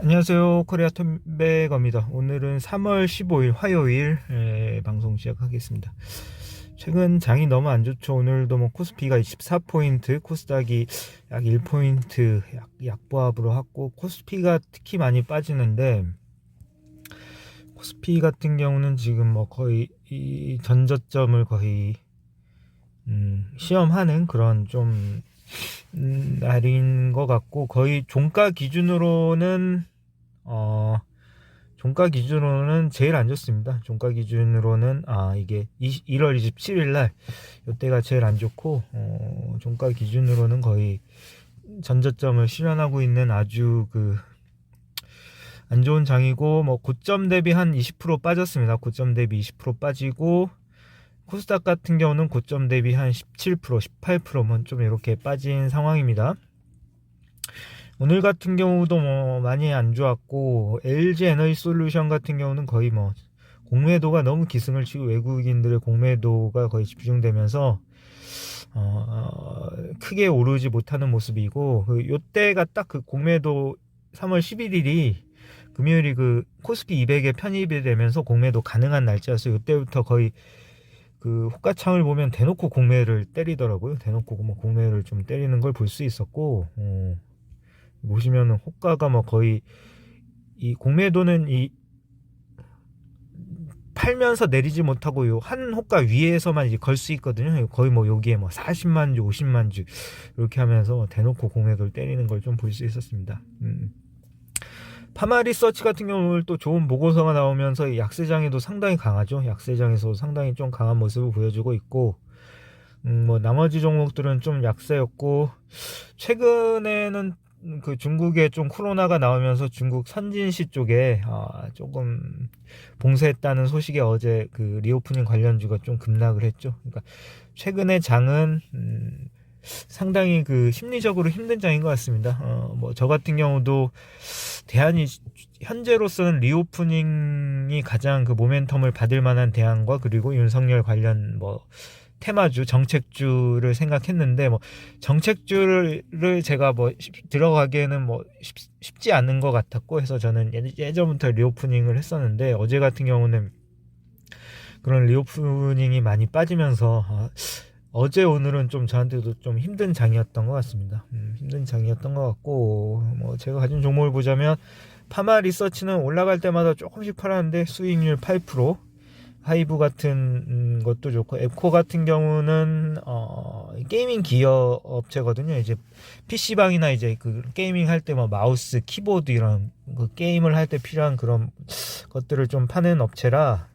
안녕하세요. 코리아 톰백어입니다. 오늘은 3월 15일 화요일 방송 시작하겠습니다. 최근 장이 너무 안 좋죠. 오늘도 뭐 코스피가 24포인트, 코스닥이 약 1포인트 약보합으로 하고, 코스피가 특히 많이 빠지는데, 코스피 같은 경우는 지금 뭐 거의 이 전저점을 거의 시험하는 그런 좀 날인 것 같고, 거의 종가 기준으로는 제일 안 좋습니다. 종가 기준으로는 이게 1월 27일 날 이때가 제일 안 좋고, 종가 기준으로는 거의 전저점을 실현하고 있는 아주 안 좋은 장이고, 뭐 고점 대비 한 20% 빠졌습니다. 고점 대비 20% 빠지고, 코스닥 같은 경우는 고점 대비 한 17%, 18%만 좀 이렇게 빠진 상황입니다. 오늘 같은 경우도 뭐 많이 안 좋았고, LG 에너지 솔루션 같은 경우는 거의 뭐 공매도가 너무 기승을 치고, 외국인들의 공매도가 거의 집중되면서 크게 오르지 못하는 모습이고, 요때가 딱 그 공매도 3월 11일이 금요일이 그 코스피 200에 편입이 되면서 공매도 가능한 날짜였어요. 요때부터 거의 그 호가창을 보면 대놓고 공매를 때리더라고요. 대놓고 뭐 공매를 좀 때리는 걸 볼 수 있었고, 보시면은 호가가 뭐 거의, 이 공매도는 이 팔면서 내리지 못하고 요 한 호가 위에서만 이제 걸 수 있거든요. 거의 뭐 여기에 뭐 40만 주, 50만 주 이렇게 하면서 대놓고 공매도를 때리는 걸 좀 볼 수 있었습니다. 파마리서치 같은 경우는 또 좋은 보고서가 나오면서 약세장에도 상당히 강하죠. 약세장에서 상당히 좀 강한 모습을 보여주고 있고, 뭐 나머지 종목들은 좀 약세였고, 최근에는 그 중국에 좀 코로나가 나오면서 중국 선진시 쪽에 조금 봉쇄했다는 소식에 어제 그 리오프닝 관련주가 좀 급락을 했죠. 그러니까 최근에 장은 상당히 그 심리적으로 힘든 장인 것 같습니다. 뭐 저 같은 경우도 대안이, 현재로서는 리오프닝이 가장 그 모멘텀을 받을 만한 대안과, 그리고 윤석열 관련 뭐 테마주, 정책주를 생각했는데, 뭐 정책주를 제가 뭐 들어가기에는 뭐 쉽지 않은 것 같았고 해서, 저는 예전부터 리오프닝을 했었는데, 어제 같은 경우는 그런 리오프닝이 많이 빠지면서 어제 오늘은 좀 저한테도 좀 힘든 장이었던 것 같습니다. 힘든 장이었던 것 같고, 뭐 제가 가진 종목을 보자면, 파마 리서치는 올라갈 때마다 조금씩 팔았는데 수익률 8%, 하이브 같은 것도 좋고, 앱코 같은 경우는 게이밍 기어 업체거든요. 이제 PC방이나 이제 그 게이밍 할 때 뭐 마우스, 키보드 이런 그 게임을 할 때 필요한 그런 것들을 좀 파는 업체라,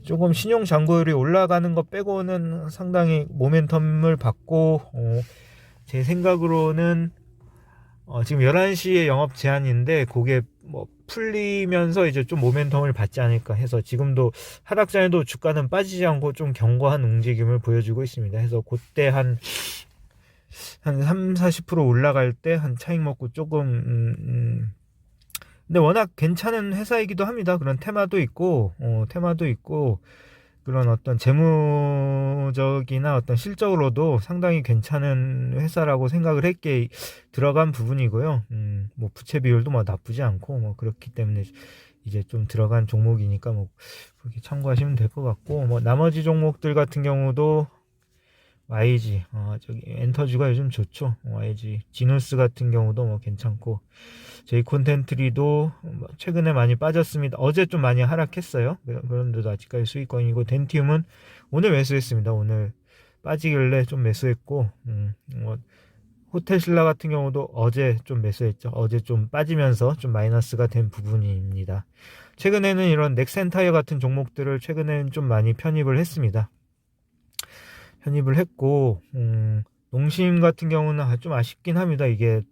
조금 신용 잔고율이 올라가는 것 빼고는 상당히 모멘텀을 받고, 제 생각으로는 지금 11시에 영업 제한인데, 그게 뭐 풀리면서 이제 좀 모멘텀을 받지 않을까 해서, 지금도 하락장에도 주가는 빠지지 않고 좀 견고한 움직임을 보여주고 있습니다. 해서 그때 한 3, 40% 올라갈 때 한 차익 먹고 조금, 근데 워낙 괜찮은 회사이기도 합니다. 그런 테마도 있고, 그런 어떤 재무적이나 어떤 실적으로도 상당히 괜찮은 회사라고 생각을 했기에 들어간 부분이고요. 뭐 부채 비율도 뭐 나쁘지 않고, 뭐 그렇기 때문에 이제 좀 들어간 종목이니까 뭐 그렇게 참고하시면 될 것 같고, 뭐 나머지 종목들 같은 경우도 YG, 저기 엔터주가 요즘 좋죠. YG, 지누스 같은 경우도 뭐 괜찮고, 저희 콘텐트리도 뭐 최근에 많이 빠졌습니다. 어제 좀 많이 하락했어요. 그런데도 아직까지 수익권이고, 덴티움은 오늘 매수했습니다. 오늘 빠지길래 좀 매수했고, 뭐 호텔신라 같은 경우도 어제 좀 매수했죠. 어제 좀 빠지면서 좀 마이너스가 된 부분입니다. 최근에는 이런 넥센타이어 같은 종목들을 최근에는 좀 많이 편입을 했습니다. 편입을 했고, 농심 같은 경우는 좀 아쉽긴 합니다. 이게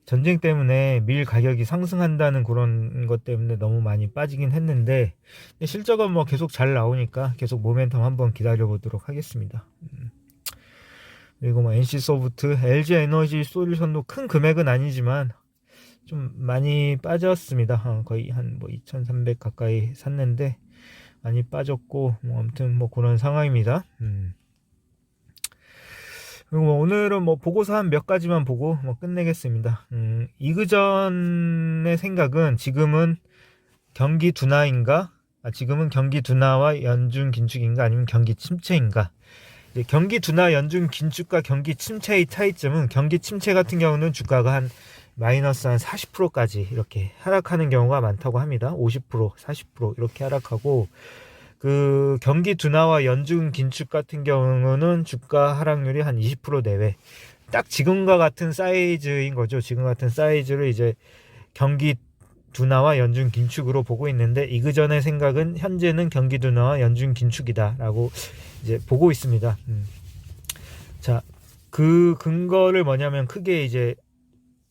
전쟁 때문에 밀 가격이 상승한다는 그런 것 때문에 너무 많이 빠지긴 했는데, 실적은 뭐 계속 잘 나오니까 계속 모멘텀 한번 기다려 보도록 하겠습니다. 그리고 뭐 NC소프트, LG에너지 솔루션도 큰 금액은 아니지만 좀 많이 빠졌습니다. 거의 한 뭐 2,300 가까이 샀는데 많이 빠졌고, 뭐 아무튼 뭐 그런 상황입니다. 그리고 뭐 오늘은 뭐 보고서 한 몇 가지만 보고 뭐 끝내겠습니다. 이그전의 생각은 지금은 경기 둔화인가? 지금은 경기 둔화와 연중 긴축인가? 아니면 경기 침체인가? 경기 둔화, 연중 긴축과 경기 침체의 차이점은, 경기 침체 같은 경우는 주가가 한 마이너스 한 40%까지 이렇게 하락하는 경우가 많다고 합니다. 50%, 40% 이렇게 하락하고, 그 경기 둔화와 연중 긴축 같은 경우는 주가 하락률이 한 20% 내외. 딱 지금과 같은 사이즈인 거죠. 지금 같은 사이즈를 이제 경기 둔화와 연중 긴축으로 보고 있는데, 이그전의 생각은 현재는 경기 둔화와 연중 긴축이다라고 이제 보고 있습니다. 자, 그 근거를 뭐냐면 크게 이제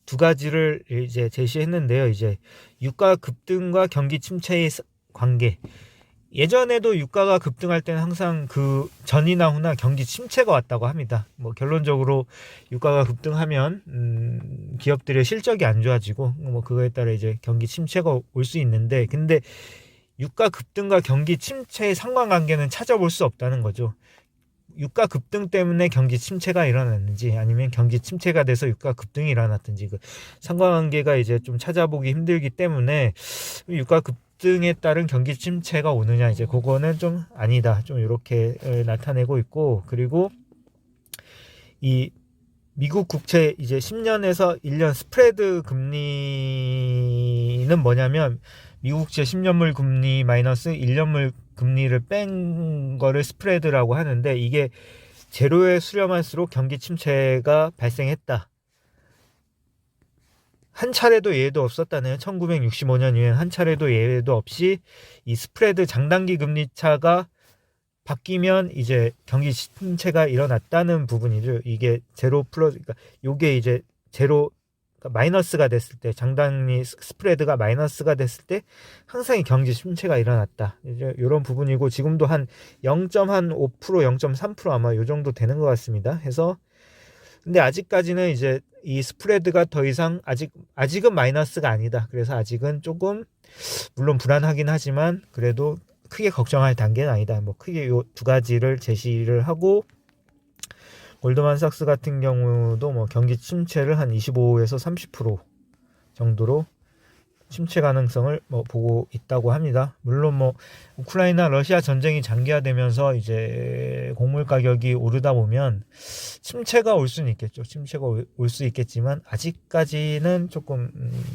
두 가지를 이제 제시했는데요. 이제 유가 급등과 경기 침체의 관계. 예전에도 유가가 급등할 때는 항상 그 전이나 후나 경기 침체가 왔다고 합니다. 뭐 결론적으로 유가가 급등하면 기업들의 실적이 안 좋아지고, 뭐 그거에 따라 이제 경기 침체가 올 수 있는데, 근데 유가 급등과 경기 침체의 상관관계는 찾아볼 수 없다는 거죠. 유가 급등 때문에 경기 침체가 일어났는지, 아니면 경기 침체가 돼서 유가 급등이 일어났든지, 그 상관관계가 이제 좀 찾아보기 힘들기 때문에, 유가 급등에 따른 경기 침체가 오느냐, 이제 그거는 좀 아니다, 좀 이렇게 나타내고 있고, 그리고 이 미국 국채 이제 10년에서 1년 스프레드 금리는 뭐냐면, 미국 국채 10년물 금리 마이너스 1년물 금리를 뺀 거를 스프레드라고 하는데, 이게 제로에 수렴할수록 경기 침체가 발생했다. 한 차례도 예외도 없었다네요. 1965년 이후엔 한 차례도 예외도 없이 이 스프레드 장단기 금리 차가 바뀌면 이제 경기 침체가 일어났다는 부분이죠. 이게 제로 플러스, 그러니까 요게 이제 제로, 그러니까 마이너스가 됐을 때, 장단기 스프레드가 마이너스가 됐을 때 항상 경기 침체가 일어났다. 이제 이런 부분이고, 지금도 한 0.5%, 0.3% 아마 요 정도 되는 것 같습니다. 해서 근데 아직까지는 이제 이 스프레드가 더 이상 아직은 마이너스가 아니다. 그래서 아직은 조금 물론 불안하긴 하지만 그래도 크게 걱정할 단계는 아니다. 뭐 크게 요 두 가지를 제시를 하고, 골드만삭스 같은 경우도 뭐 경기 침체를 한 25에서 30% 정도로 침체 가능성을 뭐 보고 있다고 합니다. 물론 뭐 우크라이나 러시아 전쟁이 장기화되면서 이제 곡물 가격이 오르다 보면 침체가 올 수는 있겠죠. 침체가 올 수 있겠지만 아직까지는 조금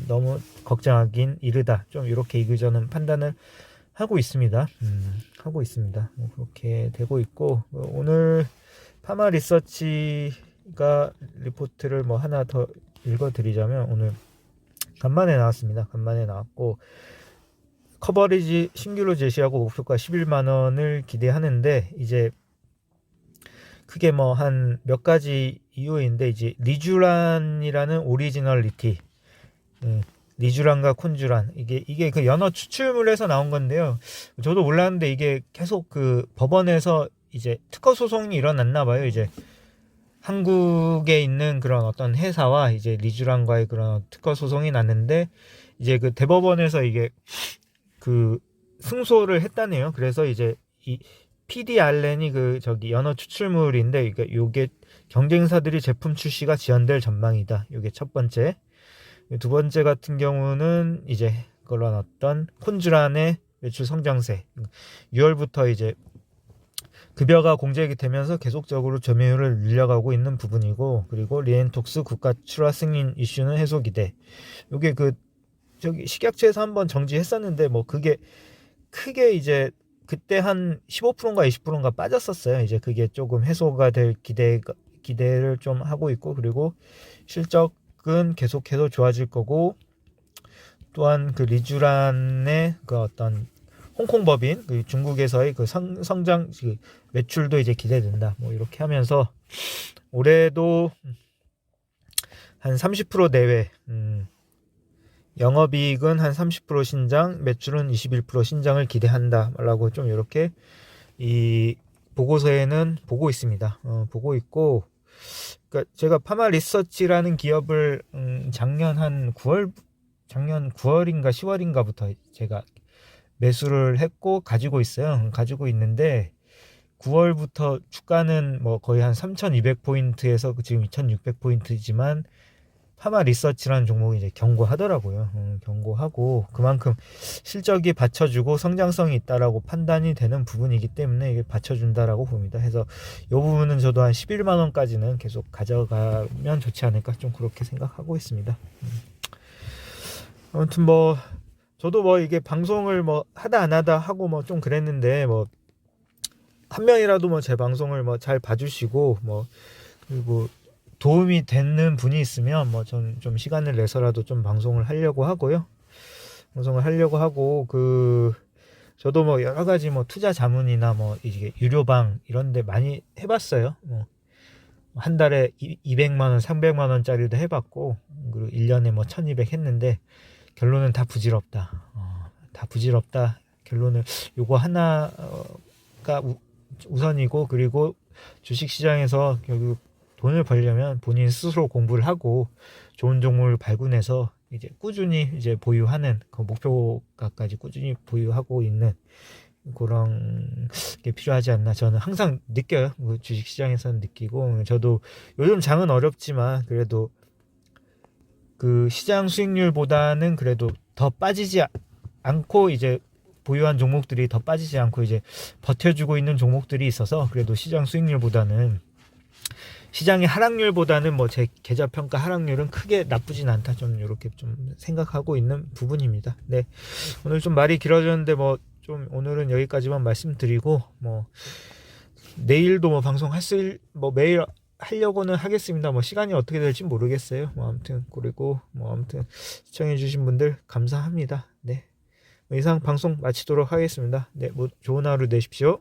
너무 걱정하긴 이르다. 좀 이렇게 이그저는 판단을 하고 있습니다. 하고 있습니다. 뭐 그렇게 되고 있고, 오늘 파마 리서치가 리포트를 뭐 하나 더 읽어드리자면, 오늘 간만에 나왔습니다. 간만에 나왔고, 커버리지 신규로 제시하고 목표가 11만 원을 기대하는데, 이제 크게 뭐 한 몇 가지 이유인데, 이제 리쥬란이라는 오리지널리티, 리쥬란과 콘쥬란, 이게 그 연어 추출물에서 나온 건데요. 저도 몰랐는데 이게 계속 그 법원에서 이제 특허 소송이 일어났나 봐요. 이제 한국에 있는 그런 어떤 회사와 이제 리쥬란과의 그런 특허 소송이 났는데, 이제 그 대법원에서 이게 그 승소를 했다네요. 그래서 이제 이 PDRN이 그 저기 연어 추출물인데, 그러니까 요게 경쟁사들이 제품 출시가 지연될 전망이다. 요게 첫 번째. 두 번째 같은 경우는 이제 그런 어떤 콘쥬란의 매출 성장세, 6월부터 이제 급여가 공제가 되면서 계속적으로 점유율을 늘려가고 있는 부분이고, 그리고 리엔톡스 국가 출하 승인 이슈는 해소 기대. 요게 그 저기 식약처에서 한번 정지했었는데, 뭐 그게 크게 이제 그때 한 15%인가 20%인가 빠졌었어요. 이제 그게 조금 해소가 될 기대를 좀 하고 있고, 그리고 실적은 계속해서 좋아질 거고, 또한 그 리쥬란의 그 어떤 홍콩 법인, 그 중국에서의 그 성장, 그 매출도 이제 기대된다. 뭐 이렇게 하면서 올해도 한 30% 내외, 영업이익은 한 30% 신장, 매출은 21% 신장을 기대한다라고 좀 이렇게 이 보고서에는 보고 있습니다. 보고 있고, 그러니까 제가 파마 리서치라는 기업을 작년 9월인가 10월인가부터 제가 매수를 했고 가지고 있어요. 가지고 있는데, 9월부터 주가는 뭐 거의 한 3,200포인트에서 지금 2,600포인트지만 파마 리서치라는 종목이 이제 경고하더라고요. 경고하고 그만큼 실적이 받쳐주고 성장성이 있다라고 판단이 되는 부분이기 때문에 이게 받쳐준다라고 봅니다. 해서 이 부분은 저도 한 11만 원까지는 계속 가져가면 좋지 않을까 좀 그렇게 생각하고 있습니다. 아무튼 뭐 저도 뭐 이게 방송을 뭐 하다 안 하다 하고 뭐 좀 그랬는데 뭐 한 명이라도 뭐 제 방송을 뭐 잘 봐주시고 뭐 그리고 도움이 되는 분이 있으면 뭐 전 좀 시간을 내서라도 좀 방송을 하려고 하고요. 방송을 하려고 하고 저도 뭐 여러 가지 뭐 투자 자문이나 뭐 이게 유료방 이런 데 많이 해봤어요. 뭐 한 달에 200만 원, 300만 원짜리도 해봤고 그리고 1년에 뭐 1200 했는데 결론은 다 부질없다. 다 부질없다. 결론은 요거 하나가 우선이고 그리고 주식시장에서 결국 돈을 벌려면 본인 스스로 공부를 하고 좋은 종목을 발굴해서 이제 꾸준히 이제 보유하는 그 목표가까지 꾸준히 보유하고 있는 그런 게 필요하지 않나 저는 항상 느껴요. 주식시장에서는 느끼고 저도 요즘 장은 어렵지만 그래도 그 시장 수익률보다는 그래도 더 빠지지 않고 이제 보유한 종목들이 더 빠지지 않고 이제 버텨주고 있는 종목들이 있어서 그래도 시장 수익률보다는 시장의 하락률보다는 뭐 제 계좌평가 하락률은 크게 나쁘진 않다 좀 이렇게 좀 생각하고 있는 부분입니다. 네, 오늘 좀 말이 길어졌는데 뭐 좀 오늘은 여기까지만 말씀드리고 뭐 내일도 뭐 방송 뭐 매일 하려고는 하겠습니다. 뭐 시간이 어떻게 될지 모르겠어요. 뭐 아무튼 그리고 뭐 아무튼 시청해주신 분들 감사합니다. 네, 이상 방송 마치도록 하겠습니다. 네, 뭐 좋은 하루 되십시오.